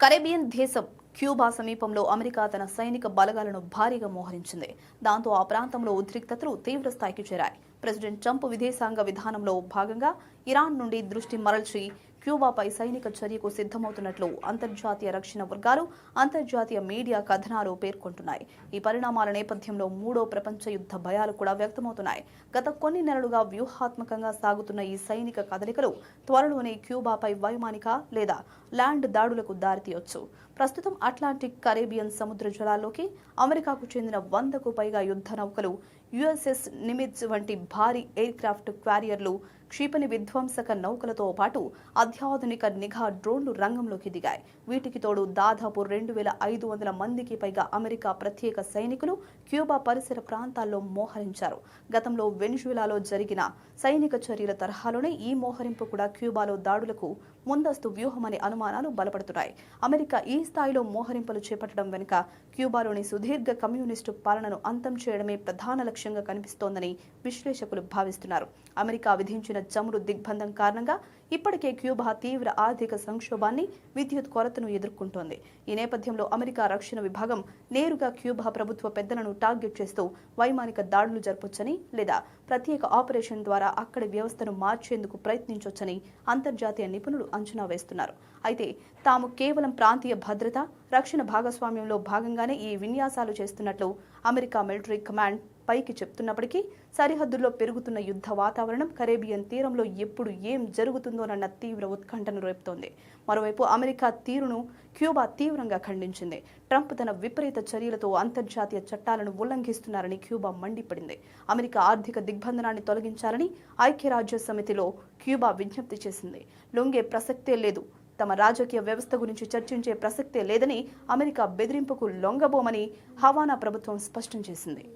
Caribbean దేశం Cuba సమీపంలో America తన సైనిక బలగాలను భారీగా మోహరించింది. దాంతో ఆ ప్రాంతంలో ఉద్రిక్తతలు తీవ్ర స్థాయికి చేరాయి. ప్రెసిడెంట్ ట్రంప్ విదేశాంగ విధానంలో భాగంగా ఇరాన్ నుండి దృష్టి మరల్చి క్యూబాపై సైనిక చర్యకు సిద్ధమవుతున్నట్లు అంతర్జాతీయ రక్షణ వర్గాలు, అంతర్జాతీయ మీడియా కథనాలు పేర్కొంటున్నాయి. ఈ పరిణామాల నేపథ్యంలో మూడో ప్రపంచ యుద్ధ భయాలు కూడా వ్యక్తమవుతున్నాయి. గత కొన్ని నెలలుగా వ్యూహాత్మకంగా సాగుతున్న ఈ సైనిక కదలికలు త్వరలోనే క్యూబాపై వైమానిక లేదా ల్యాండ్ దాడులకు దారితీయొచ్చు. ప్రస్తుతం అట్లాంటిక్, కరేబియన్ సముద్ర జలాల్లోకి అమెరికాకు చెందిన 100కు పైగా యుద్ధ నౌకలు, యుఎస్ఎస్ నిమిట్జ్ వంటి భారీ ఎయిర్ క్రాఫ్ట్ క్వారియర్లు, క్షిపణి విధ్వంసక నౌకలతో పాటు అత్యాధునిక నిఘా డ్రోన్లు రంగంలోకి దిగాయి. వీటికి తోడు దాదాపు 2500 మందికి పైగా అమెరికా ప్రత్యేక సైనికులు క్యూబా పరిసర ప్రాంతాల్లో మోహరించారు. గతంలో వెనిజులాలో జరిగిన సైనిక చర్యల తరహాలోనే ఈ మోహరింపు కూడా క్యూబాలో దాడులకు ముందస్తు వ్యూహమనే అనుమానాలు బలపడుతున్నాయి. అమెరికా ఈ స్థాయిలో మోహరింపులు చేపట్టడం వెనుక క్యూబాలోని సుదీర్ఘ కమ్యూనిస్టు పాలనను అంతం చేయడమే ప్రధాన లక్ష్యంగా కనిపిస్తోందని విశ్లేషకులు భావిస్తున్నారు. అమెరికా విధించిన చమురు దిగ్బంధం కారణంగా ఇప్పటికే క్యూబా తీవ్ర ఆర్థిక సంక్షోభాన్ని, విద్యుత్ కొరతను ఎదుర్కొంటోంది. ఈ నేపథ్యంలో అమెరికా రక్షణ విభాగం నేరుగా క్యూబా ప్రభుత్వ పెద్దలను టార్గెట్ చేస్తూ వైమానిక దాడులు జరపొచ్చని లేదా ప్రత్యేక ఆపరేషన్ ద్వారా అక్కడి వ్యవస్థను మార్చేందుకు ప్రయత్నించొచ్చని అంతర్జాతీయ నిపుణులు అంచనా వేస్తున్నారు. అయితే తాము కేవలం ప్రాంతీయ భద్రత, రక్షణ భాగస్వామ్యంలో భాగంగానే ఈ విన్యాసాలు చేస్తున్నట్లు అమెరికా మిలిటరీ కమాండ్ పైకి చెప్తున్నప్పటికీ సరిహద్దుల్లో పెరుగుతున్న యుద్ధ వాతావరణం కరేబియన్ తీరంలో ఎప్పుడు ఏం జరుగుతుందోనన్న తీవ్ర ఉత్కంఠను రేపుతోంది. మరోవైపు అమెరికా తీరును క్యూబా తీవ్రంగా ఖండించింది. ట్రంప్ తన విపరీత చర్యలతో అంతర్జాతీయ చట్టాలను ఉల్లంఘిస్తున్నారని క్యూబా మండిపడింది. అమెరికా ఆర్థిక దిగ్బంధనాన్ని తొలగించాలని ఐక్యరాజ్య సమితిలో క్యూబా విజ్ఞప్తి చేసింది. లొంగే ప్రసక్తే లేదు, తమ రాజకీయ వ్యవస్థ గురించి చర్చించే ప్రసక్తే లేదని, అమెరికా బెదిరింపుకు లొంగబోమని హవానా ప్రభుత్వం స్పష్టం చేసింది.